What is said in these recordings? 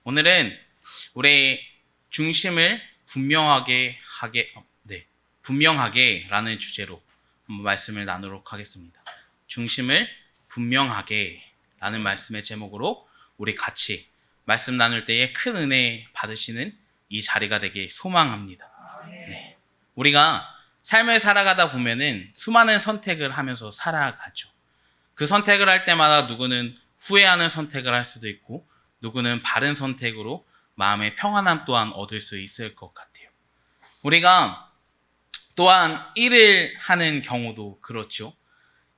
오늘은 우리 중심을 분명하게라는 주제로 한번 말씀을 나누도록 하겠습니다. 중심을 분명하게라는 말씀의 제목으로 우리 같이 말씀 나눌 때에 큰 은혜 받으시는 이 자리가 되길 소망합니다. 네. 우리가 삶을 살아가다 보면은 수많은 선택을 하면서 살아가죠. 그 선택을 할 때마다 누구는 후회하는 선택을 할 수도 있고 누구는 바른 선택으로 마음의 평안함 또한 얻을 수 있을 것 같아요. 우리가 또한 일을 하는 경우도 그렇죠.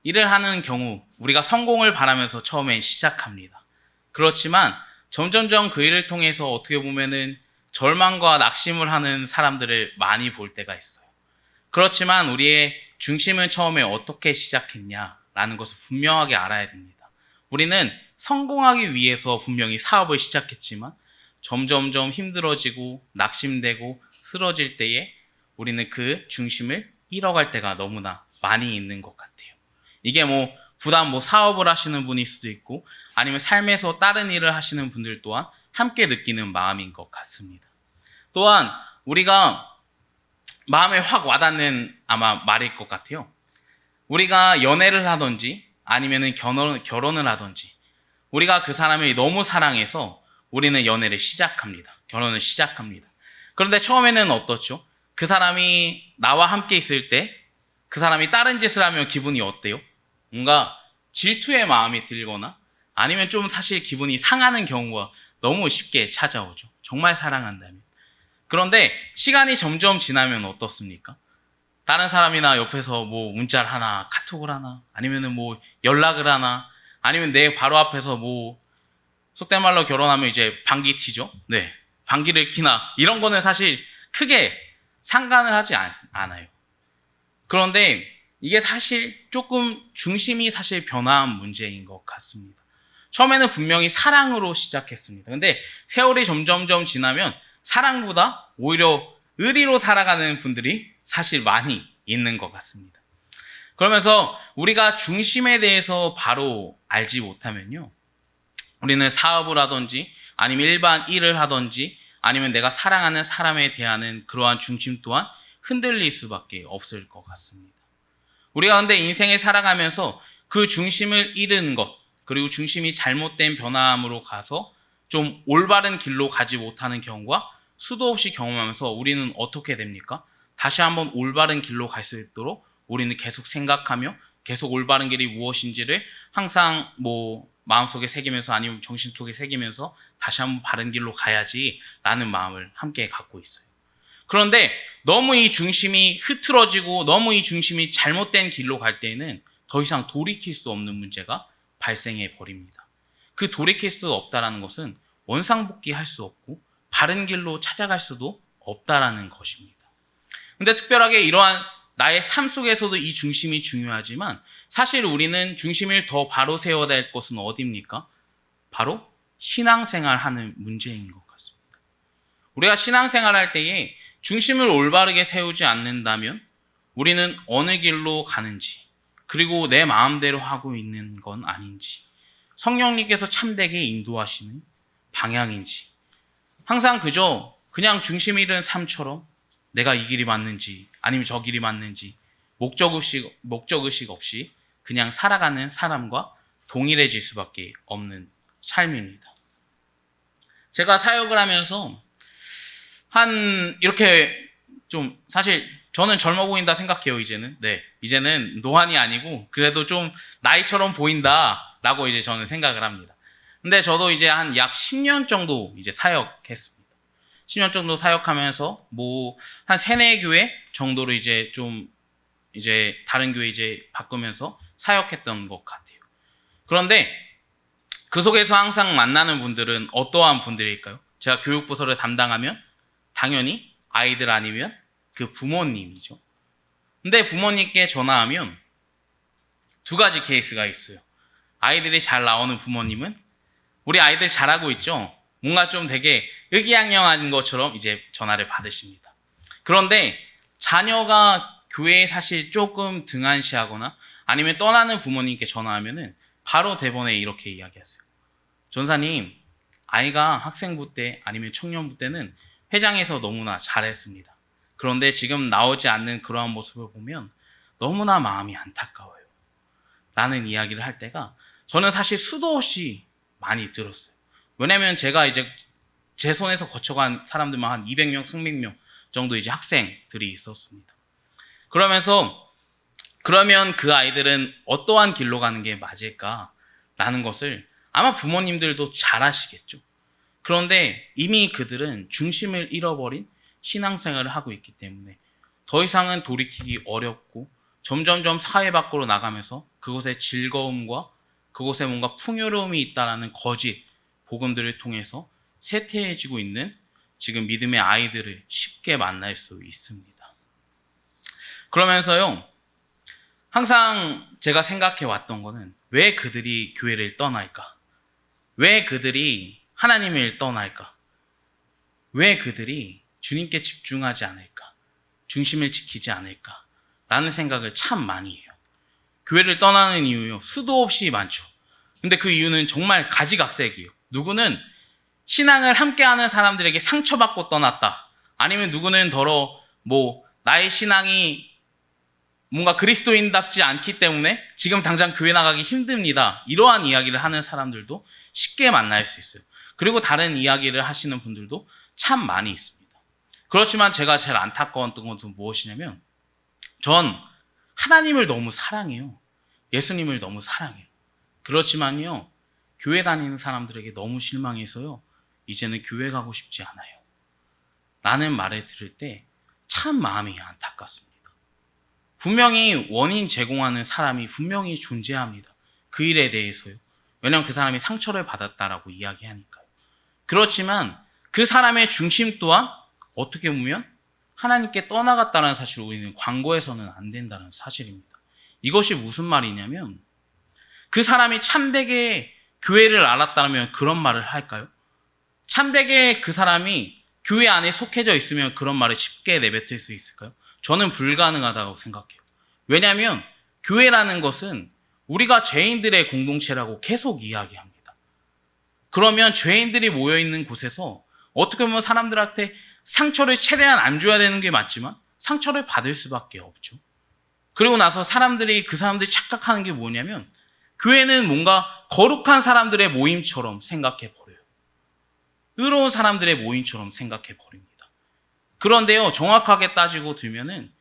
일을 하는 경우 우리가 성공을 바라면서 처음에 시작합니다. 그렇지만 점점점 그 일을 통해서 어떻게 보면은 절망과 낙심을 하는 사람들을 많이 볼 때가 있어요. 그렇지만 우리의 중심은 처음에 어떻게 시작했냐라는 것을 분명하게 알아야 됩니다. 우리는 성공하기 위해서 분명히 사업을 시작했지만 점점점 힘들어지고 낙심되고 쓰러질 때에 우리는 그 중심을 잃어갈 때가 너무나 많이 있는 것 같아요. 이게 부단 사업을 하시는 분일 수도 있고 아니면 삶에서 다른 일을 하시는 분들 또한 함께 느끼는 마음인 것 같습니다. 또한 우리가 마음에 확 와닿는 아마 말일 것 같아요. 우리가 연애를 하든지 아니면 결혼을 하든지 우리가 그 사람을 너무 사랑해서 우리는 연애를 시작합니다. 결혼을 시작합니다. 그런데 처음에는 어떻죠? 그 사람이 나와 함께 있을 때 그 사람이 다른 짓을 하면 기분이 어때요? 뭔가 질투의 마음이 들거나 아니면 좀 사실 기분이 상하는 경우가 너무 쉽게 찾아오죠. 정말 사랑한다면. 그런데 시간이 점점 지나면 어떻습니까? 다른 사람이나 옆에서 문자를 하나, 카톡을 하나, 아니면은 연락을 하나, 아니면 내 바로 앞에서 속된 말로 결혼하면 이제 방귀 튀죠? 네. 방귀를 키나, 이런 거는 사실 크게 상관을 하지 않아요. 그런데 이게 사실 조금 중심이 사실 변화한 문제인 것 같습니다. 처음에는 분명히 사랑으로 시작했습니다. 근데 세월이 점점점 지나면 사랑보다 오히려 의리로 살아가는 분들이 사실 많이 있는 것 같습니다. 그러면서 우리가 중심에 대해서 바로 알지 못하면요. 우리는 사업을 하든지 아니면 일반 일을 하든지 아니면 내가 사랑하는 사람에 대한 그러한 중심 또한 흔들릴 수밖에 없을 것 같습니다. 우리가 근데 인생을 살아가면서 그 중심을 잃은 것 그리고 중심이 잘못된 변화함으로 가서 좀 올바른 길로 가지 못하는 경우가 수도 없이 경험하면서 우리는 어떻게 됩니까? 다시 한번 올바른 길로 갈 수 있도록 우리는 계속 생각하며 계속 올바른 길이 무엇인지를 항상 마음속에 새기면서 아니면 정신 속에 새기면서 다시 한번 바른 길로 가야지라는 마음을 함께 갖고 있어요. 그런데 너무 이 중심이 흐트러지고 너무 이 중심이 잘못된 길로 갈 때에는 더 이상 돌이킬 수 없는 문제가 발생해 버립니다. 그 돌이킬 수 없다라는 것은 원상복귀할 수 없고 바른 길로 찾아갈 수도 없다라는 것입니다. 근데 특별하게 이러한 나의 삶 속에서도 이 중심이 중요하지만 사실 우리는 중심을 더 바로 세워야 될 것은 어디입니까? 바로 신앙생활 하는 문제인 것 같습니다. 우리가 신앙생활 할 때에 중심을 올바르게 세우지 않는다면 우리는 어느 길로 가는지 그리고 내 마음대로 하고 있는 건 아닌지 성령님께서 참되게 인도하시는 방향인지 항상 그냥 중심 잃은 삶처럼 내가 이 길이 맞는지 아니면 저 길이 맞는지 목적의식 없이 그냥 살아가는 사람과 동일해질 수밖에 없는 삶입니다. 제가 사역을 하면서 이렇게 좀 사실 저는 젊어 보인다 생각해요, 이제는. 네. 이제는 노안이 아니고 그래도 좀 나이처럼 보인다라고 이제 저는 생각을 합니다. 근데 저도 이제 한 약 10년 정도 이제 사역했습니다. 10년 정도 사역하면서 한 3-4교회 정도로 이제 좀 이제 다른 교회 이제 바꾸면서 사역했던 것 같아요. 그런데 그 속에서 항상 만나는 분들은 어떠한 분들일까요? 제가 교육부서를 담당하면 당연히 아이들 아니면 그 부모님이죠. 근데 부모님께 전화하면 2가지 케이스가 있어요. 아이들이 잘 나오는 부모님은 우리 아이들 잘하고 있죠? 뭔가 좀 되게 의기양양한 것처럼 이제 전화를 받으십니다. 그런데 자녀가 교회에 사실 조금 등한시하거나 아니면 떠나는 부모님께 전화하면은 바로 대본에 이렇게 이야기하세요. 전사님, 아이가 학생부 때 아니면 청년부 때는 회장에서 너무나 잘했습니다. 그런데 지금 나오지 않는 그러한 모습을 보면 너무나 마음이 안타까워요. 라는 이야기를 할 때가 저는 사실 수도 없이 많이 들었어요. 왜냐면 제가 이제 제 손에서 거쳐간 사람들만 한 200명, 300명 정도 이제 학생들이 있었습니다. 그러면 그 아이들은 어떠한 길로 가는 게 맞을까라는 것을 아마 부모님들도 잘 아시겠죠. 그런데 이미 그들은 중심을 잃어버린 신앙생활을 하고 있기 때문에 더 이상은 돌이키기 어렵고 점점점 사회 밖으로 나가면서 그곳에 즐거움과 그곳에 뭔가 풍요로움이 있다라는 거짓 복음들을 통해서 쇠퇴해지고 있는 지금 믿음의 아이들을 쉽게 만날 수 있습니다. 그러면서요, 항상 제가 생각해 왔던 거는 왜 그들이 교회를 떠날까? 왜 그들이 하나님을 떠날까? 왜 그들이 주님께 집중하지 않을까? 중심을 지키지 않을까? 라는 생각을 참 많이 해요. 교회를 떠나는 이유요, 수도 없이 많죠. 근데 그 이유는 정말 가지각색이에요. 누구는 신앙을 함께하는 사람들에게 상처받고 떠났다. 아니면 누구는 나의 신앙이 뭔가 그리스도인답지 않기 때문에 지금 당장 교회 나가기 힘듭니다. 이러한 이야기를 하는 사람들도 쉽게 만날 수 있어요. 그리고 다른 이야기를 하시는 분들도 참 많이 있습니다. 그렇지만 제가 제일 안타까웠던 것은 무엇이냐면 전 하나님을 너무 사랑해요. 예수님을 너무 사랑해요. 그렇지만요, 교회 다니는 사람들에게 너무 실망해서요, 이제는 교회 가고 싶지 않아요. 라는 말을 들을 때 참 마음이 안타깝습니다. 분명히 원인 제공하는 사람이 분명히 존재합니다. 그 일에 대해서요. 왜냐하면 그 사람이 상처를 받았다라고 이야기하니까요. 그렇지만 그 사람의 중심 또한 어떻게 보면 하나님께 떠나갔다는 사실을 우리는 광고해서는 안 된다는 사실입니다. 이것이 무슨 말이냐면 그 사람이 참되게 교회를 알았다면 그런 말을 할까요? 참되게 그 사람이 교회 안에 속해져 있으면 그런 말을 쉽게 내뱉을 수 있을까요? 저는 불가능하다고 생각해요. 왜냐하면 교회라는 것은 우리가 죄인들의 공동체라고 계속 이야기합니다. 그러면 죄인들이 모여있는 곳에서 어떻게 보면 사람들한테 상처를 최대한 안 줘야 되는 게 맞지만 상처를 받을 수밖에 없죠. 그리고 나서 그 사람들이 착각하는 게 뭐냐면 교회는 뭔가 거룩한 사람들의 모임처럼 생각해 버려요. 의로운 사람들의 모임처럼 생각해 버립니다. 그런데요, 정확하게 따지고 들면은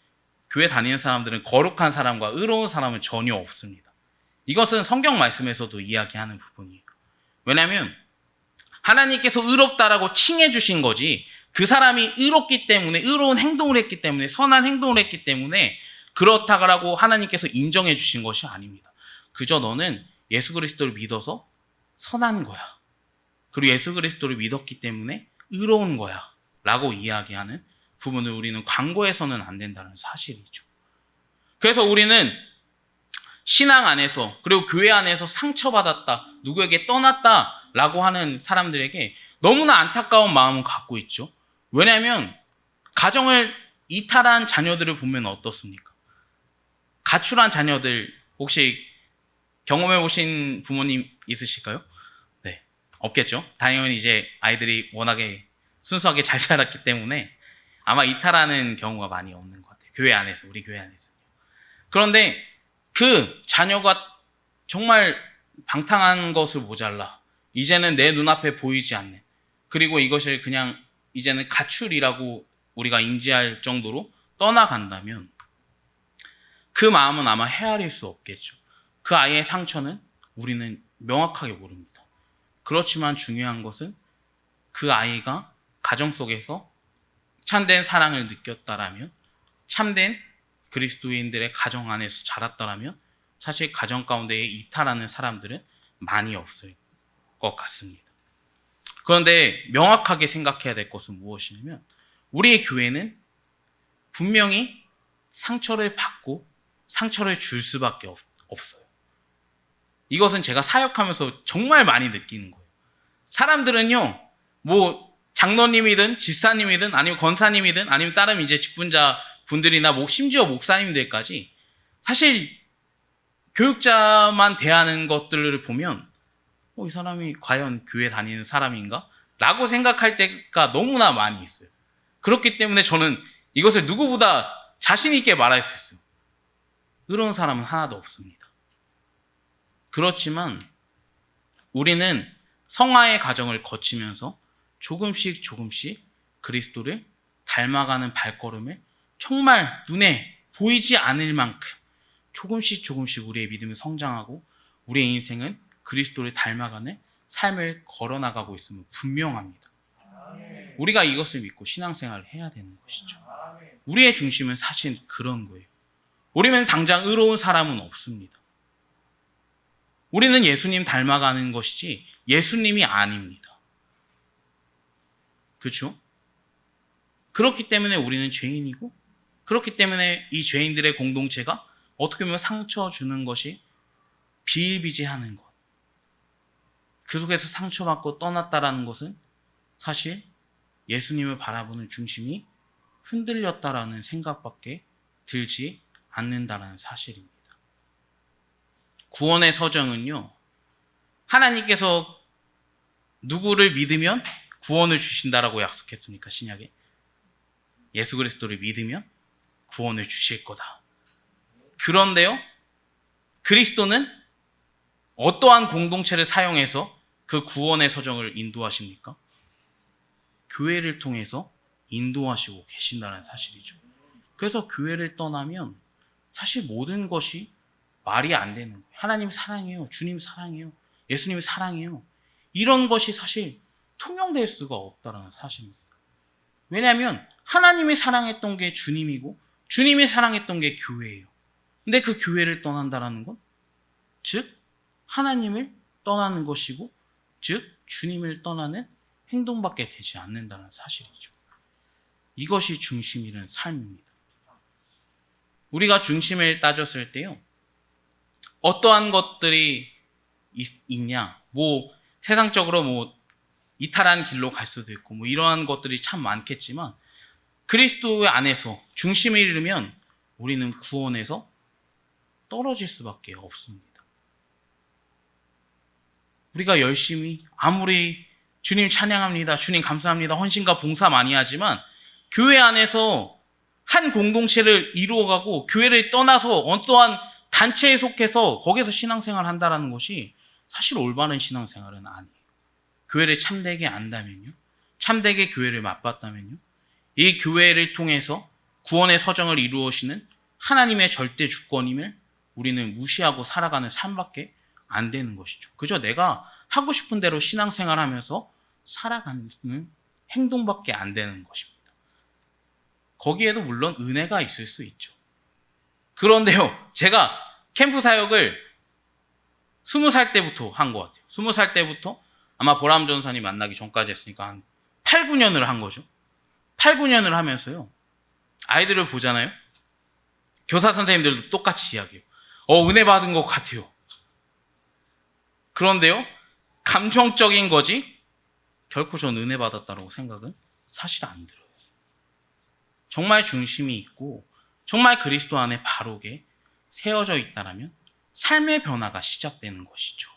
교회 다니는 사람들은 거룩한 사람과 의로운 사람은 전혀 없습니다. 이것은 성경 말씀에서도 이야기하는 부분이에요. 왜냐하면 하나님께서 의롭다라고 칭해 주신 거지 그 사람이 의롭기 때문에 의로운 행동을 했기 때문에 선한 행동을 했기 때문에 그렇다고 하나님께서 인정해 주신 것이 아닙니다. 그저 너는 예수 그리스도를 믿어서 선한 거야. 그리고 예수 그리스도를 믿었기 때문에 의로운 거야 라고 이야기하는 부분을 우리는 광고해서는 안 된다는 사실이죠. 그래서 우리는 신앙 안에서 그리고 교회 안에서 상처받았다, 누구에게 떠났다 라고 하는 사람들에게 너무나 안타까운 마음을 갖고 있죠. 왜냐하면 가정을 이탈한 자녀들을 보면 어떻습니까? 가출한 자녀들 혹시 경험해 보신 부모님 있으실까요? 네, 없겠죠. 당연히 이제 아이들이 워낙에 순수하게 잘 자랐기 때문에 아마 이탈하는 경우가 많이 없는 것 같아요. 우리 교회 안에서. 그런데 그 자녀가 정말 방탕한 것을 모자라 이제는 내 눈앞에 보이지 않는, 그리고 이것을 그냥 이제는 가출이라고 우리가 인지할 정도로 떠나간다면 그 마음은 아마 헤아릴 수 없겠죠. 그 아이의 상처는 우리는 명확하게 모릅니다. 그렇지만 중요한 것은 그 아이가 가정 속에서 참된 사랑을 느꼈다라면, 참된 그리스도인들의 가정 안에서 자랐다라면 사실 가정 가운데에 이탈하는 사람들은 많이 없을 것 같습니다. 그런데 명확하게 생각해야 될 것은 무엇이냐면 우리의 교회는 분명히 상처를 받고 상처를 줄 수밖에 없어요. 이것은 제가 사역하면서 정말 많이 느끼는 거예요. 사람들은요, 장로님이든 집사님이든 아니면 권사님이든 아니면 다른 이제 직분자 분들이나 심지어 목사님들까지 사실 교육자만 대하는 것들을 보면 이 사람이 과연 교회 다니는 사람인가? 라고 생각할 때가 너무나 많이 있어요. 그렇기 때문에 저는 이것을 누구보다 자신 있게 말할 수 있어요. 그런 사람은 하나도 없습니다. 그렇지만 우리는 성화의 과정을 거치면서 조금씩 그리스도를 닮아가는 발걸음을 정말 눈에 보이지 않을 만큼 조금씩 우리의 믿음이 성장하고 우리의 인생은 그리스도를 닮아가는 삶을 걸어나가고 있음은 분명합니다. 우리가 이것을 믿고 신앙생활을 해야 되는 것이죠. 우리의 중심은 사실 그런 거예요. 우리는 당장 의로운 사람은 없습니다. 우리는 예수님 닮아가는 것이지 예수님이 아닙니다. 그렇죠? 그렇기 때문에 우리는 죄인이고, 그렇기 때문에 이 죄인들의 공동체가 어떻게 보면 상처 주는 것이 비일비재하는 것, 그 속에서 상처받고 떠났다라는 것은 사실 예수님을 바라보는 중심이 흔들렸다라는 생각밖에 들지 않는다라는 사실입니다. 구원의 서정은요, 하나님께서 누구를 믿으면 구원을 주신다라고 약속했습니까? 신약에 예수 그리스도를 믿으면 구원을 주실 거다. 그런데요, 그리스도는 어떠한 공동체를 사용해서 그 구원의 서정을 인도하십니까? 교회를 통해서 인도하시고 계신다는 사실이죠. 그래서 교회를 떠나면 사실 모든 것이 말이 안 되는 거예요. 하나님 사랑해요. 주님 사랑해요. 예수님 사랑해요. 이런 것이 사실 통용될 수가 없다는 사실입니다. 왜냐하면 하나님이 사랑했던 게 주님이고 주님이 사랑했던 게 교회예요. 근데 그 교회를 떠난다는 건 즉 하나님을 떠나는 것이고 즉 주님을 떠나는 행동밖에 되지 않는다는 사실이죠. 이것이 중심이라는 삶입니다. 우리가 중심을 따졌을 때요, 어떠한 것들이 있냐, 세상적으로 이탈한 길로 갈 수도 있고 이러한 것들이 참 많겠지만 그리스도 안에서 중심을 잃으면 우리는 구원에서 떨어질 수밖에 없습니다. 우리가 열심히 아무리 주님 찬양합니다, 주님 감사합니다, 헌신과 봉사 많이 하지만 교회 안에서 한 공동체를 이루어가고 교회를 떠나서 어떠한 단체에 속해서 거기서 신앙생활을 한다는 것이 사실 올바른 신앙생활은 아니에요. 교회를 참되게 안다면요, 참되게 교회를 맛봤다면요, 이 교회를 통해서 구원의 서정을 이루어시는 하나님의 절대 주권임을 우리는 무시하고 살아가는 삶밖에 안 되는 것이죠. 그저 내가 하고 싶은 대로 신앙생활하면서 살아가는 행동밖에 안 되는 것입니다. 거기에도 물론 은혜가 있을 수 있죠. 그런데요, 제가 캠프 사역을 20살 때부터 한 것 같아요. 20살 때부터 아마 보람 전사님 만나기 전까지 했으니까 한 8, 9년을 한 거죠. 8, 9년을 하면서요, 아이들을 보잖아요. 교사 선생님들도 똑같이 이야기해요. 은혜 받은 것 같아요. 그런데요, 감정적인 거지 결코 전 은혜 받았다고 생각은 사실 안 들어요. 정말 중심이 있고 정말 그리스도 안에 바르게 세워져 있다라면 삶의 변화가 시작되는 것이죠.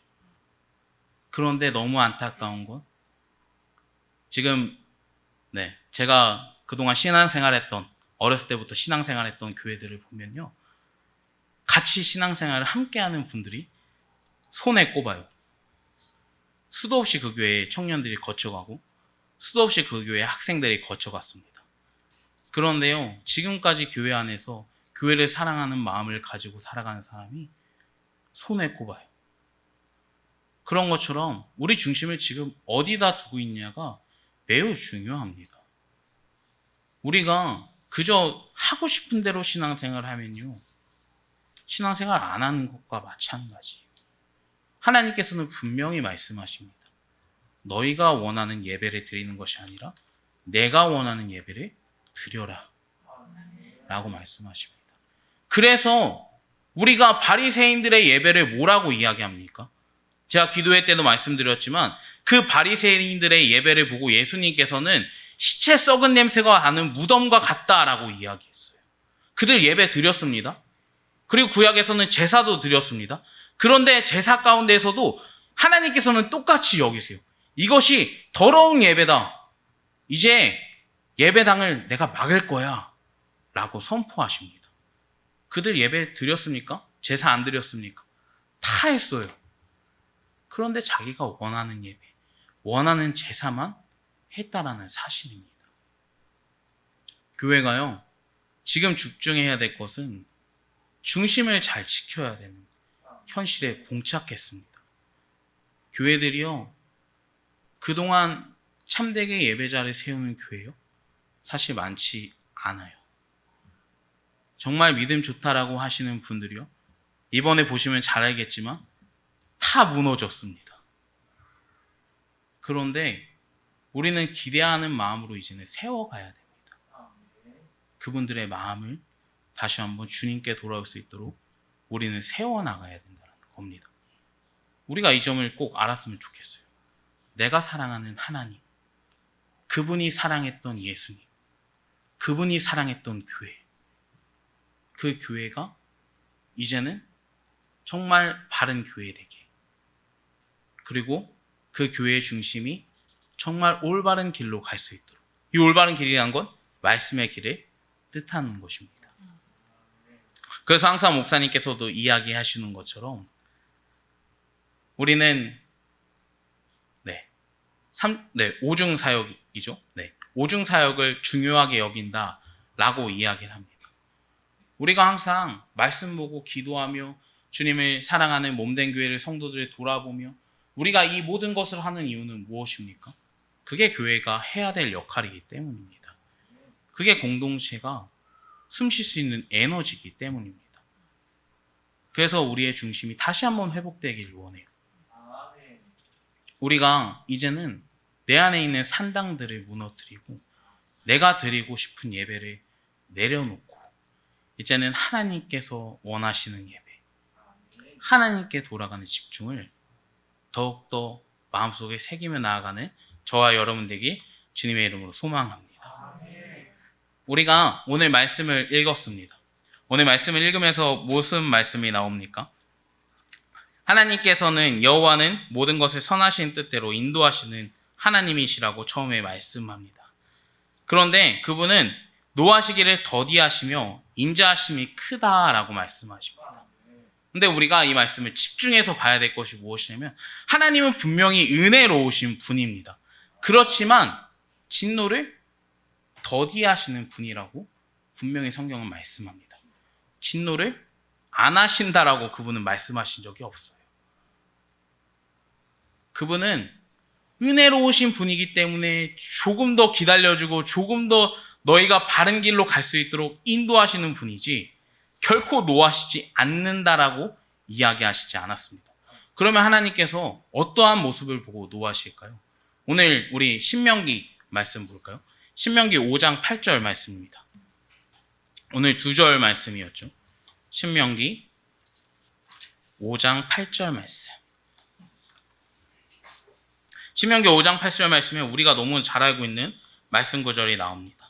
그런데 너무 안타까운 건 지금 제가 그동안 신앙생활했던, 어렸을 때부터 신앙생활했던 교회들을 보면요, 같이 신앙생활을 함께하는 분들이 손에 꼽아요. 수도 없이 그 교회에 청년들이 거쳐가고 수도 없이 그 교회에 학생들이 거쳐갔습니다. 그런데요, 지금까지 교회 안에서 교회를 사랑하는 마음을 가지고 살아가는 사람이 손에 꼽아요. 그런 것처럼 우리 중심을 지금 어디다 두고 있냐가 매우 중요합니다. 우리가 그저 하고 싶은 대로 신앙생활을 하면요, 신앙생활 안 하는 것과 마찬가지예요. 하나님께서는 분명히 말씀하십니다. 너희가 원하는 예배를 드리는 것이 아니라 내가 원하는 예배를 드려라 라고 말씀하십니다. 그래서 우리가 바리새인들의 예배를 뭐라고 이야기합니까? 제가 기도회 때도 말씀드렸지만 그 바리새인들의 예배를 보고 예수님께서는 시체 썩은 냄새가 나는 무덤과 같다라고 이야기했어요. 그들 예배 드렸습니다. 그리고 구약에서는 제사도 드렸습니다. 그런데 제사 가운데에서도 하나님께서는 똑같이 여기세요. 이것이 더러운 예배다. 이제 예배당을 내가 막을 거야. 라고 선포하십니다. 그들 예배 드렸습니까? 제사 안 드렸습니까? 다 했어요. 그런데 자기가 원하는 예배, 원하는 제사만 했다라는 사실입니다. 교회가요, 지금 집중해야 될 것은 중심을 잘 지켜야 되는 현실에 봉착했습니다. 교회들이요, 그동안 참되게 예배자를 세우는 교회요, 사실 많지 않아요. 정말 믿음 좋다라고 하시는 분들이요, 이번에 보시면 잘 알겠지만 다 무너졌습니다. 그런데 우리는 기대하는 마음으로 이제는 세워가야 됩니다. 그분들의 마음을 다시 한번 주님께 돌아올 수 있도록 우리는 세워나가야 된다는 겁니다. 우리가 이 점을 꼭 알았으면 좋겠어요. 내가 사랑하는 하나님, 그분이 사랑했던 예수님, 그분이 사랑했던 교회, 그 교회가 이제는 정말 바른 교회 되게, 그리고 그 교회의 중심이 정말 올바른 길로 갈 수 있도록, 이 올바른 길이란 건 말씀의 길을 뜻하는 것입니다. 그래서 항상 목사님께서도 이야기하시는 것처럼 우리는 오중 사역이죠. 오중 사역을 중요하게 여긴다라고 이야기를 합니다. 우리가 항상 말씀 보고 기도하며 주님을 사랑하는 몸된 교회를 성도들을 돌아보며 우리가 이 모든 것을 하는 이유는 무엇입니까? 그게 교회가 해야 될 역할이기 때문입니다. 그게 공동체가 숨쉴 수 있는 에너지이기 때문입니다. 그래서 우리의 중심이 다시 한번 회복되길 원해요. 우리가 이제는 내 안에 있는 산당들을 무너뜨리고 내가 드리고 싶은 예배를 내려놓고 이제는 하나님께서 원하시는 예배, 하나님께 돌아가는 집중을 더욱더 마음속에 새기며 나아가는 저와 여러분 되기 주님의 이름으로 소망합니다. 우리가 오늘 말씀을 읽었습니다. 오늘 말씀을 읽으면서 무슨 말씀이 나옵니까? 하나님께서는 여호와는 모든 것을 선하신 뜻대로 인도하시는 하나님이시라고 처음에 말씀합니다. 그런데 그분은 노하시기를 더디하시며 인자하심이 크다라고 말씀하십니다. 근데 우리가 이 말씀을 집중해서 봐야 될 것이 무엇이냐면 하나님은 분명히 은혜로우신 분입니다. 그렇지만 진노를 더디하시는 분이라고 분명히 성경은 말씀합니다. 진노를 안 하신다라고 그분은 말씀하신 적이 없어요. 그분은 은혜로우신 분이기 때문에 조금 더 기다려주고 조금 더 너희가 바른 길로 갈 수 있도록 인도하시는 분이지 결코 노하시지 않는다라고 이야기하시지 않았습니다. 그러면 하나님께서 어떠한 모습을 보고 노하실까요? 오늘 우리 신명기 말씀 볼까요? 신명기 5장 8절 말씀입니다. 오늘 2절 말씀이었죠. 신명기 5장 8절 말씀. 신명기 5장 8절 말씀에 우리가 너무 잘 알고 있는 말씀 구절이 나옵니다.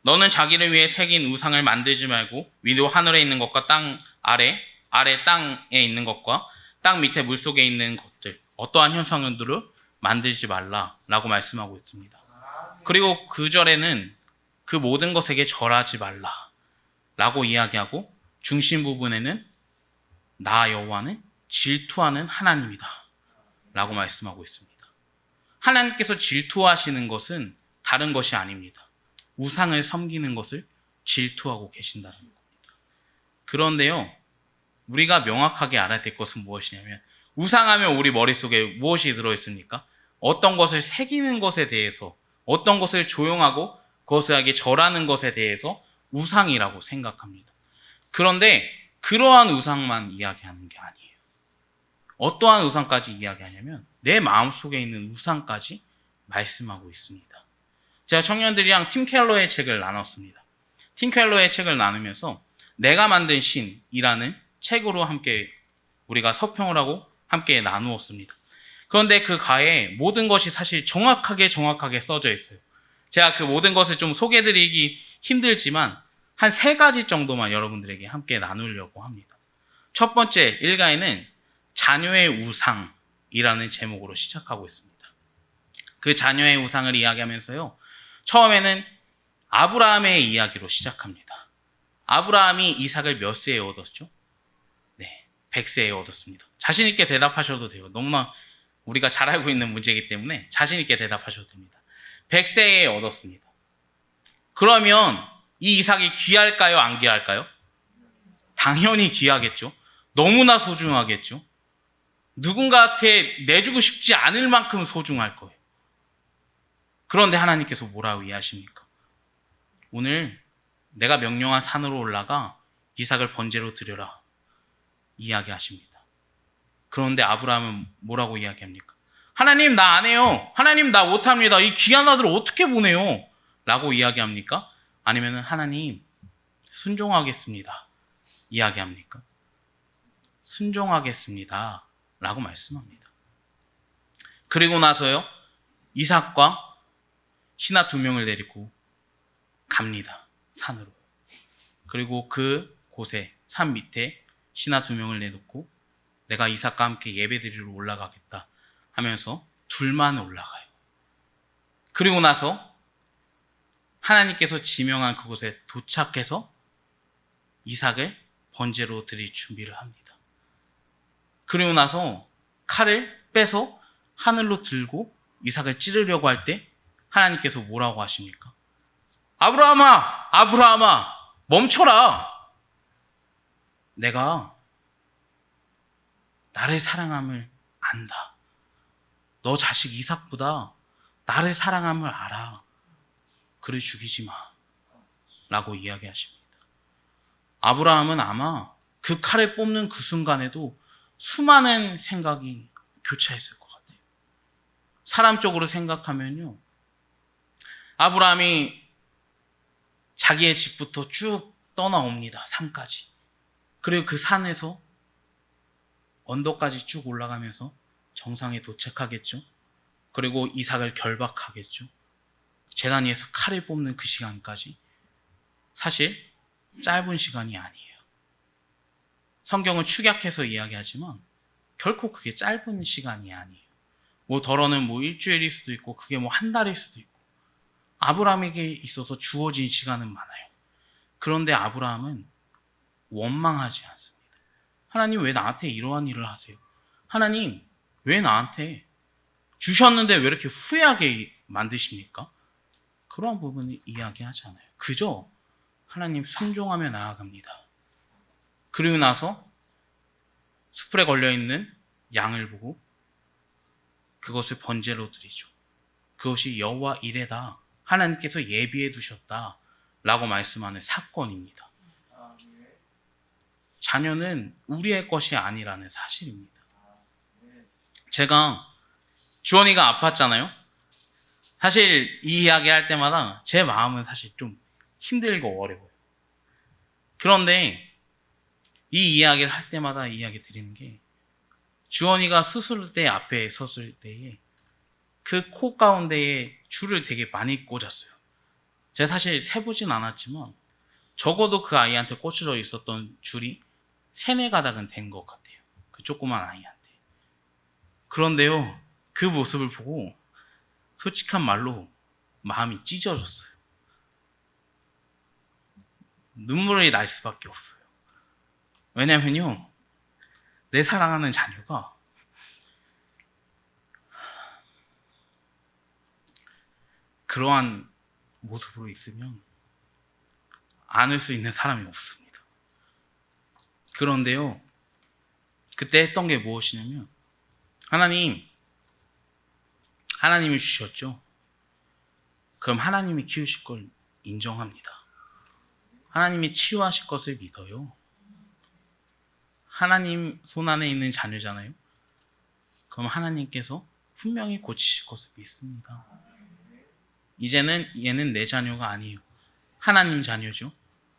너는 자기를 위해 새긴 우상을 만들지 말고 위로 하늘에 있는 것과 땅 아래 땅에 있는 것과 땅 밑에 물속에 있는 것들 어떠한 현상들을 만들지 말라라고 말씀하고 있습니다. 그리고 그 절에는 그 모든 것에게 절하지 말라라고 이야기하고 중심 부분에는 나 여호와는 질투하는 하나님이다 라고 말씀하고 있습니다. 하나님께서 질투하시는 것은 다른 것이 아닙니다. 우상을 섬기는 것을 질투하고 계신다는 겁니다. 그런데요, 우리가 명확하게 알아야 될 것은 무엇이냐면 우상하면 우리 머릿속에 무엇이 들어있습니까? 어떤 것을 새기는 것에 대해서 어떤 것을 조용하고 그것에게 절하는 것에 대해서 우상이라고 생각합니다. 그런데 그러한 우상만 이야기하는 게 아니에요. 어떠한 우상까지 이야기하냐면 내 마음속에 있는 우상까지 말씀하고 있습니다. 제가 청년들이랑 팀 켈러의 책을 나눴습니다. 팀 켈러의 책을 나누면서 내가 만든 신이라는 책으로 함께 우리가 서평을 하고 함께 나누었습니다. 그런데 그 가에 모든 것이 사실 정확하게 써져 있어요. 제가 그 모든 것을 좀 소개해드리기 힘들지만 한 3가지 정도만 여러분들에게 함께 나누려고 합니다. 첫 번째 일가에는 자녀의 우상 이라는 제목으로 시작하고 있습니다. 그 자녀의 우상을 이야기하면서요. 처음에는 아브라함의 이야기로 시작합니다. 아브라함이 이삭을 몇 세에 얻었죠? 네, 100세에 얻었습니다. 자신 있게 대답하셔도 돼요. 너무나 우리가 잘 알고 있는 문제이기 때문에 자신 있게 대답하셔도 됩니다. 100세에 얻었습니다. 그러면 이 이삭이 귀할까요? 안 귀할까요? 당연히 귀하겠죠. 너무나 소중하겠죠. 누군가한테 내주고 싶지 않을 만큼 소중할 거예요. 그런데 하나님께서 뭐라고 이해하십니까? 오늘 내가 명령한 산으로 올라가 이삭을 번제로 드려라 이야기하십니다. 그런데 아브라함은 뭐라고 이야기합니까? 하나님 나 안 해요. 하나님 나 못합니다. 이 귀한 아들을 어떻게 보내요? 라고 이야기합니까? 아니면 하나님 순종하겠습니다 이야기합니까? 순종하겠습니다 라고 말씀합니다. 그리고 나서요 이삭과 신하 2명을 데리고 갑니다. 산으로. 그리고 그 곳에 산 밑에 신하 2명을 내놓고 내가 이삭과 함께 예배드리러 올라가겠다 하면서 둘만 올라가요. 그리고 나서 하나님께서 지명한 그곳에 도착해서 이삭을 번제로 드릴 준비를 합니다. 그리고 나서 칼을 빼서 하늘로 들고 이삭을 찌르려고 할 때 하나님께서 뭐라고 하십니까? 아브라함아, 아브라함아, 멈춰라. 내가 나를 사랑함을 안다. 너 자식 이삭보다 나를 사랑함을 알아. 그를 죽이지 마. 라고 이야기하십니다. 아브라함은 아마 그 칼을 뽑는 그 순간에도 수많은 생각이 교차했을 것 같아요. 사람적으로 생각하면요. 아브라함이 자기의 집부터 쭉 떠나옵니다. 산까지. 그리고 그 산에서 언덕까지 쭉 올라가면서 정상에 도착하겠죠. 그리고 이삭을 결박하겠죠. 제단 위에서 칼을 뽑는 그 시간까지 사실 짧은 시간이 아니에요. 성경은 축약해서 이야기하지만 결코 그게 짧은 시간이 아니에요. 뭐 덜어는 뭐 일주일일 수도 있고 그게 뭐 한 달일 수도 있고 아브라함에게 있어서 주어진 시간은 많아요. 그런데 아브라함은 원망하지 않습니다. 하나님 왜 나한테 이러한 일을 하세요? 하나님 왜 나한테 주셨는데 왜 이렇게 후회하게 만드십니까? 그러한 부분을 이야기하지 않아요. 그저 하나님 순종하며 나아갑니다. 그리고 나서 숯불에 걸려있는 양을 보고 그것을 번제로 드리죠. 그것이 여호와 이레다. 하나님께서 예비해 두셨다. 라고 말씀하는 사건입니다. 자녀는 우리의 것이 아니라는 사실입니다. 제가 주원이가 아팠잖아요. 사실 이 이야기 할 때마다 제 마음은 사실 좀 힘들고 어려워요. 그런데 이 이야기를 할 때마다 이야기 드리는 게 주원이가 수술대 앞에 섰을 때에 그 코 가운데에 줄을 되게 많이 꽂았어요. 제가 사실 세보진 않았지만 적어도 그 아이한테 꽂혀져 있었던 줄이 3-4가닥은 된 것 같아요. 그 조그만 아이한테. 그런데요, 그 모습을 보고 솔직한 말로 마음이 찢어졌어요. 눈물이 날 수밖에 없어요. 왜냐면요, 내 사랑하는 자녀가 그러한 모습으로 있으면 안을 수 있는 사람이 없습니다. 그런데요, 그때 했던 게 무엇이냐면 하나님이 주셨죠. 그럼 하나님이 키우실 걸 인정합니다. 하나님이 치유하실 것을 믿어요. 하나님 손 안에 있는 자녀잖아요. 그럼 하나님께서 분명히 고치실 것을 믿습니다. 이제는 얘는 내 자녀가 아니에요. 하나님 자녀죠.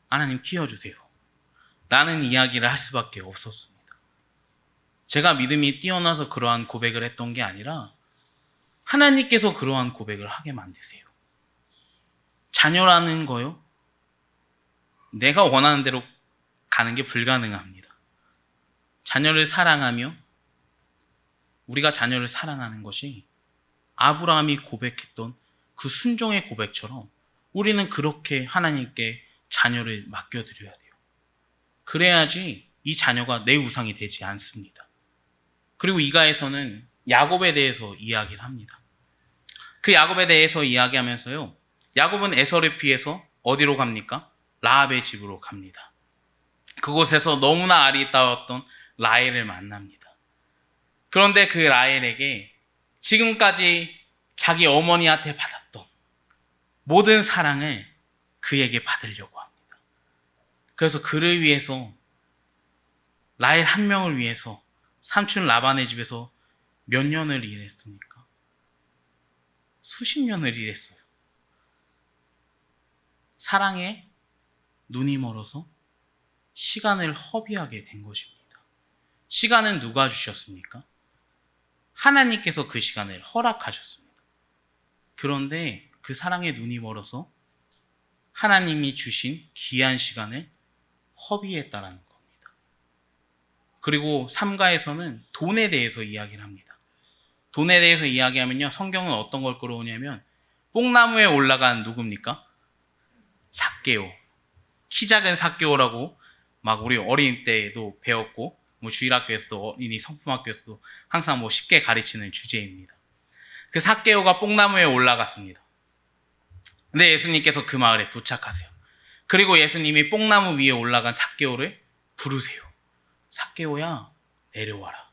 하나님 키워주세요. 라는 이야기를 할 수밖에 없었습니다. 제가 믿음이 뛰어나서 그러한 고백을 했던 게 아니라 하나님께서 그러한 고백을 하게 만드세요. 자녀라는 거요. 내가 원하는 대로 가는 게 불가능합니다. 자녀를 사랑하며 우리가 자녀를 사랑하는 것이 아브라함이 고백했던 그 순종의 고백처럼 우리는 그렇게 하나님께 자녀를 맡겨드려야 돼요. 그래야지 이 자녀가 내 우상이 되지 않습니다. 그리고 이가에서는 야곱에 대해서 이야기를 합니다. 그 야곱에 대해서 이야기하면서요, 야곱은 에서를 피해서 어디로 갑니까? 라합의 집으로 갑니다. 그곳에서 너무나 아리따웠던 라헬을 만납니다. 그런데 그 라헬에게 지금까지 자기 어머니한테 받았던 모든 사랑을 그에게 받으려고 합니다. 그래서 그를 위해서, 라헬 한 명을 위해서 삼촌 라반의 집에서 몇 년을 일했습니까? 수십 년을 일했어요. 사랑에 눈이 멀어서 시간을 허비하게 된 것입니다. 시간은 누가 주셨습니까? 하나님께서 그 시간을 허락하셨습니다. 그런데 그 사랑에 눈이 멀어서 하나님이 주신 귀한 시간을 허비했다라는 겁니다. 그리고 3가에서는 돈에 대해서 이야기를 합니다. 돈에 대해서 이야기하면요, 성경은 어떤 걸 끌어오냐면 뽕나무에 올라간 누굽니까? 삭개오. 키 작은 삭개오라고 막 우리 어린 때에도 배웠고, 뭐 주일학교에서도 어린이 성품학교에서도 항상 뭐 쉽게 가르치는 주제입니다. 그 삭개오가 뽕나무에 올라갔습니다. 근데 예수님께서 그 마을에 도착하세요. 그리고 예수님이 뽕나무 위에 올라간 삭개오를 부르세요. 삭개오야, 내려와라.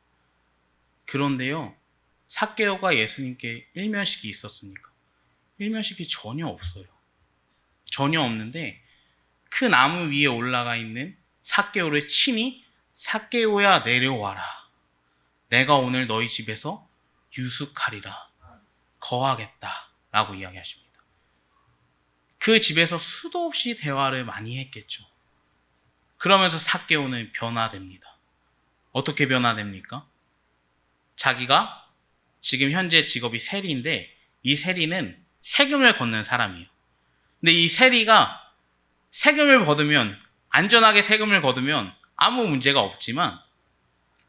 그런데요, 삭개오가 예수님께 일면식이 있었습니까? 일면식이 전혀 없어요. 전혀 없는데 그 나무 위에 올라가 있는 삭개오를 친히 삭개오야, 내려와라. 내가 오늘 너희 집에서 유숙하리라. 거하겠다. 라고 이야기하십니다. 그 집에서 수도 없이 대화를 많이 했겠죠. 그러면서 삭개오는 변화됩니다. 어떻게 변화됩니까? 자기가 지금 현재 직업이 세리인데 이 세리는 세금을 걷는 사람이에요. 근데 이 세리가 세금을 거두면, 안전하게 세금을 거두면 아무 문제가 없지만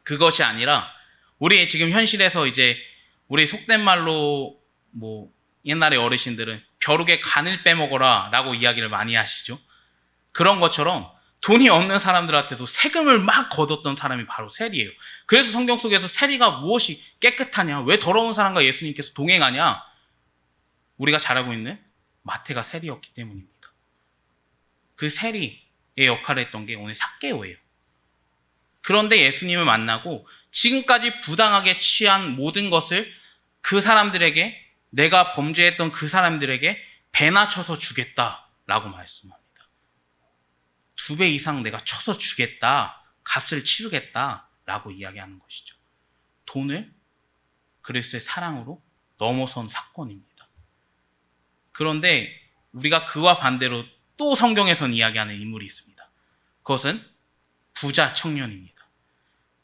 그것이 아니라 우리 지금 현실에서 이제 우리 속된 말로 뭐 옛날에 어르신들은 벼룩에 간을 빼먹어라 라고 이야기를 많이 하시죠. 그런 것처럼 돈이 없는 사람들한테도 세금을 막 거뒀던 사람이 바로 세리예요. 그래서 성경 속에서 세리가 무엇이 깨끗하냐, 왜 더러운 사람과 예수님께서 동행하냐, 우리가 잘 알고 있는 마태가 세리였기 때문입니다. 그 세리의 역할을 했던 게 오늘 삭개오예요. 그런데 예수님을 만나고 지금까지 부당하게 취한 모든 것을 그 사람들에게, 내가 범죄했던 그 사람들에게 배나 쳐서 주겠다라고 말씀합니다. 2배 이상 내가 쳐서 주겠다, 값을 치르겠다라고 이야기하는 것이죠. 돈을 그리스도의 사랑으로 넘어선 사건입니다. 그런데 우리가 그와 반대로 또 성경에선 이야기하는 인물이 있습니다. 그것은 부자 청년입니다.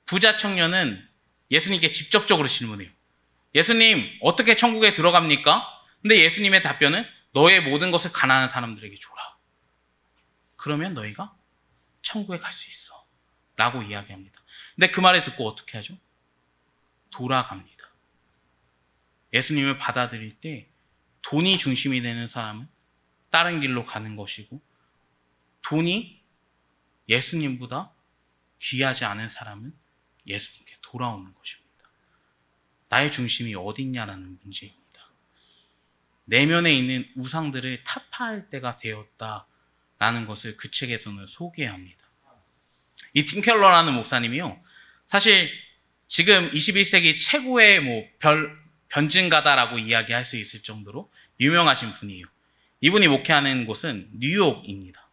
부자 청년은 예수님께 직접적으로 질문해요. 예수님, 어떻게 천국에 들어갑니까? 근데 예수님의 답변은 너의 모든 것을 가난한 사람들에게 줘라. 그러면 너희가 천국에 갈 수 있어. 라고 이야기합니다. 근데 그 말을 듣고 어떻게 하죠? 돌아갑니다. 예수님을 받아들일 때 돈이 중심이 되는 사람은 다른 길로 가는 것이고, 돈이 예수님보다 귀하지 않은 사람은 예수님께 돌아오는 것입니다. 나의 중심이 어디 있냐라는 문제입니다. 내면에 있는 우상들을 타파할 때가 되었다라는 것을 그 책에서는 소개합니다. 이 팀 켈러라는 목사님이요, 사실 지금 21세기 최고의 변증가다라고 이야기할 수 있을 정도로 유명하신 분이에요. 이분이 목회하는 곳은 뉴욕입니다.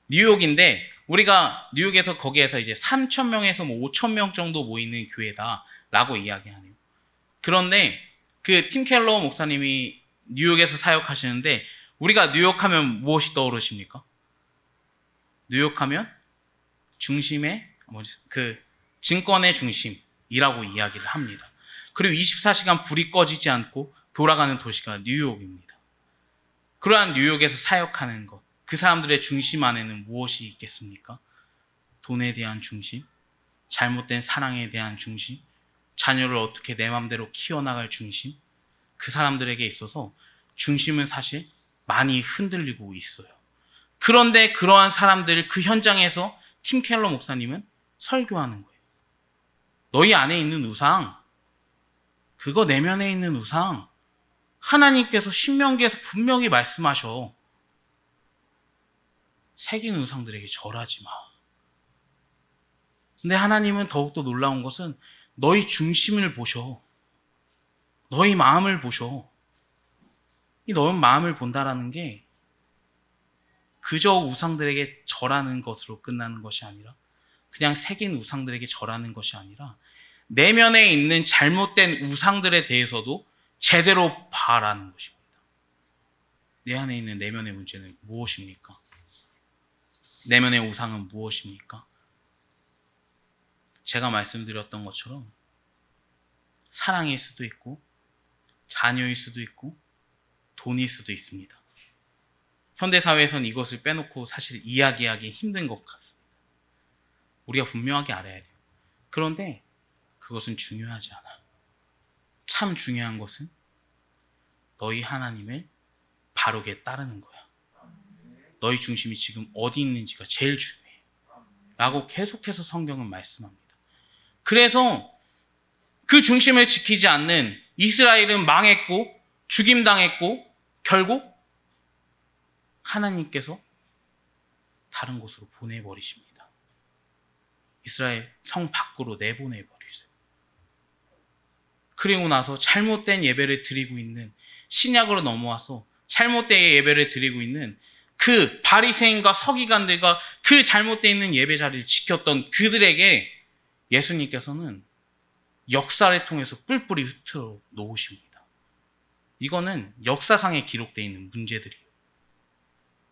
뉴욕인데 우리가 뉴욕에서 거기에서 이제 3,000명에서 5,000명 정도 모이는 교회다라고 이야기하네요. 그런데 그 팀 켈러 목사님이 뉴욕에서 사역하시는데 우리가 뉴욕하면 무엇이 떠오르십니까? 뉴욕하면 중심의 그 증권의 중심이라고 이야기를 합니다. 그리고 24시간 불이 꺼지지 않고 돌아가는 도시가 뉴욕입니다. 그러한 뉴욕에서 사역하는 것, 그 사람들의 중심 안에는 무엇이 있겠습니까? 돈에 대한 중심, 잘못된 사랑에 대한 중심, 자녀를 어떻게 내 맘대로 키워나갈 중심, 그 사람들에게 있어서 중심은 사실 많이 흔들리고 있어요. 그런데 그러한 사람들 그 현장에서 팀 켈러 목사님은 설교하는 거예요. 너희 안에 있는 우상, 그거 내면에 있는 우상, 하나님께서 신명기에서 분명히 말씀하셔. 새긴 우상들에게 절하지 마. 근데 하나님은 더욱더 놀라운 것은 너희 중심을 보셔. 너희 마음을 보셔. 이 너희 마음을 본다라는 게 그저 우상들에게 절하는 것으로 끝나는 것이 아니라, 그냥 새긴 우상들에게 절하는 것이 아니라 내면에 있는 잘못된 우상들에 대해서도 제대로 봐라는 것입니다. 내 안에 있는 내면의 문제는 무엇입니까? 내면의 우상은 무엇입니까? 제가 말씀드렸던 것처럼 사랑일 수도 있고 자녀일 수도 있고 돈일 수도 있습니다. 현대사회에서는 이것을 빼놓고 사실 이야기하기 힘든 것 같습니다. 우리가 분명하게 알아야 돼요. 그런데 그것은 중요하지 않아. 참 중요한 것은 너희 하나님을 바르게 따르는 거야. 너희 중심이 지금 어디 있는지가 제일 중요해. 라고 계속해서 성경은 말씀합니다. 그래서 그 중심을 지키지 않는 이스라엘은 망했고 죽임당했고 결국 하나님께서 다른 곳으로 보내버리십니다. 이스라엘 성 밖으로 내보내버리세요. 그리고 나서 잘못된 예배를 드리고 있는, 신약으로 넘어와서 잘못된 예배를 드리고 있는 그 바리새인과 서기관들과 그 잘못되어 있는 예배 자리를 지켰던 그들에게 예수님께서는 역사를 통해서 뿔뿔이 흩어 놓으십니다. 이거는 역사상에 기록되어 있는 문제들이에요.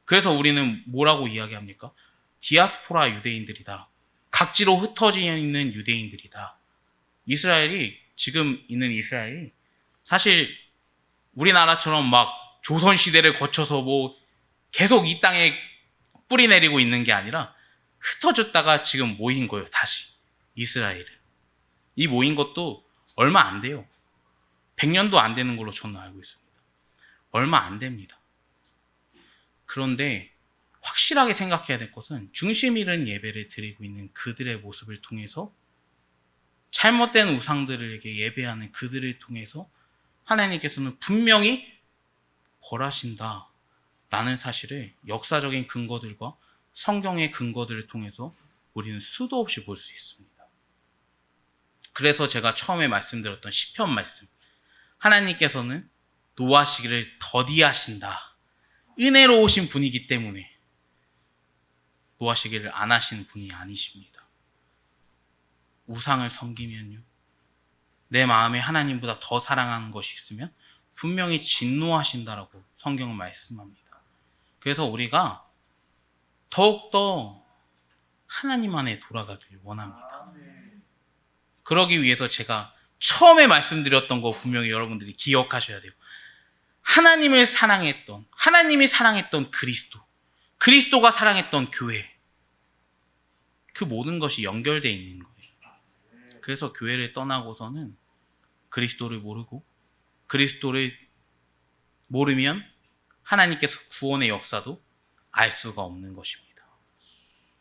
그래서 우리는 뭐라고 이야기합니까? 디아스포라 유대인들이다. 각지로 흩어져 있는 유대인들이다. 이스라엘이, 지금 있는 이스라엘이 사실 우리나라처럼 막 조선시대를 거쳐서 뭐 계속 이 땅에 뿌리 내리고 있는 게 아니라 흩어졌다가 지금 모인 거예요. 다시 이스라엘은. 이 모인 것도 얼마 안 돼요. 100년도 안 되는 걸로 저는 알고 있습니다. 얼마 안 됩니다. 그런데 확실하게 생각해야 될 것은 중심 잃은 예배를 드리고 있는 그들의 모습을 통해서, 잘못된 우상들에게 예배하는 그들을 통해서 하나님께서는 분명히 벌하신다 라는 사실을 역사적인 근거들과 성경의 근거들을 통해서 우리는 수도 없이 볼 수 있습니다. 그래서 제가 처음에 말씀드렸던 시편 말씀, 하나님께서는 노하시기를 더디하신다, 은혜로우신 분이기 때문에 노하시기를 안 하시는 분이 아니십니다. 우상을 섬기면요, 내 마음에 하나님보다 더 사랑하는 것이 있으면 분명히 진노하신다라고 성경은 말씀합니다. 그래서 우리가 더욱더 하나님 안에 돌아가길 원합니다. 그러기 위해서 제가 처음에 말씀드렸던 거 분명히 여러분들이 기억하셔야 돼요. 하나님을 사랑했던, 하나님이 사랑했던 그리스도, 그리스도가 사랑했던 교회, 그 모든 것이 연결되어 있는 거예요. 그래서 교회를 떠나고서는 그리스도를 모르고, 그리스도를 모르면 하나님께서 구원의 역사도 알 수가 없는 것입니다.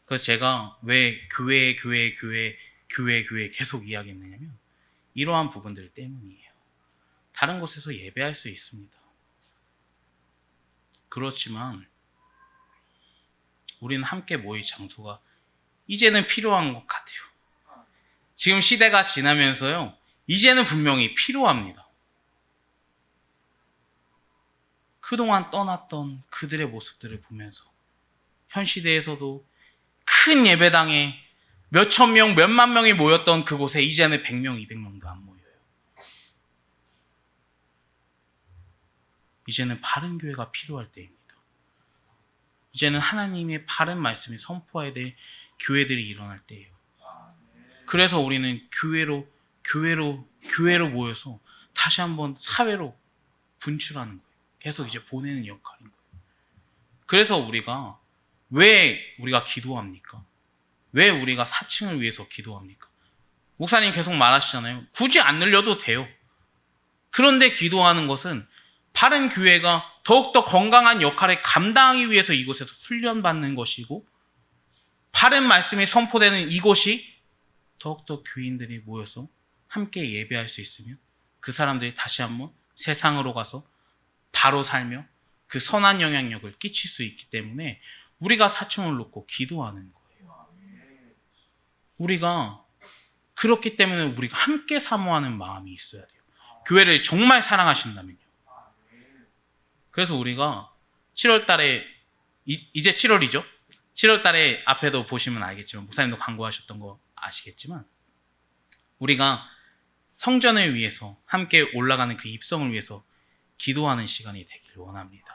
그래서 제가 왜 교회 계속 이야기했느냐면 이러한 부분들 때문이에요. 다른 곳에서 예배할 수 있습니다. 그렇지만 우리는 함께 모일 장소가 이제는 필요한 것 같아요. 지금 시대가 지나면서요, 이제는 분명히 필요합니다. 그동안 떠났던 그들의 모습들을 보면서 현 시대에서도 큰 예배당에 몇천 명, 몇만 명이 모였던 그곳에 이제는 100명, 200명도 안 모여요. 이제는 바른 교회가 필요할 때입니다. 이제는 하나님의 바른 말씀이 선포해야 될 교회들이 일어날 때예요. 그래서 우리는 교회로 모여서 다시 한번 사회로 분출하는 거예요. 계속 이제 보내는 역할인 거예요. 그래서 왜 우리가 기도합니까? 왜 우리가 사칭을 위해서 기도합니까? 목사님 계속 말하시잖아요. 굳이 안 늘려도 돼요. 그런데 기도하는 것은 바른 교회가 더욱더 건강한 역할을 감당하기 위해서 이곳에서 훈련받는 것이고, 바른 말씀이 선포되는 이곳이 더욱더 교인들이 모여서 함께 예배할 수 있으며, 그 사람들이 다시 한번 세상으로 가서 바로 살며 그 선한 영향력을 끼칠 수 있기 때문에 우리가 사충을 놓고 기도하는 거예요. 우리가 그렇기 때문에 우리가 함께 사모하는 마음이 있어야 돼요. 교회를 정말 사랑하신다면요. 그래서 우리가 7월 달에 이제 7월이죠. 7월 달에 앞에도 보시면 알겠지만, 목사님도 광고하셨던 거 아시겠지만, 우리가 성전을 위해서 함께 올라가는 그 입성을 위해서 기도하는 시간이 되길 원합니다.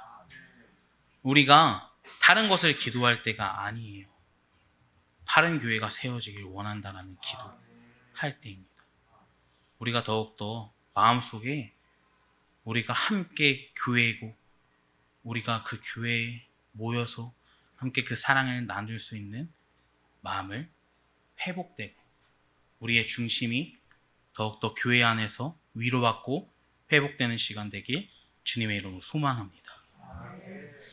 우리가 다른 것을 기도할 때가 아니에요. 바른 교회가 세워지길 원한다라는 기도할 때입니다. 우리가 더욱더 마음속에 우리가 함께 교회이고, 우리가 그 교회에 모여서 함께 그 사랑을 나눌 수 있는 마음을 회복되고, 우리의 중심이 더욱더 교회 안에서 위로받고 회복되는 시간 되길 주님의 이름으로 소망합니다.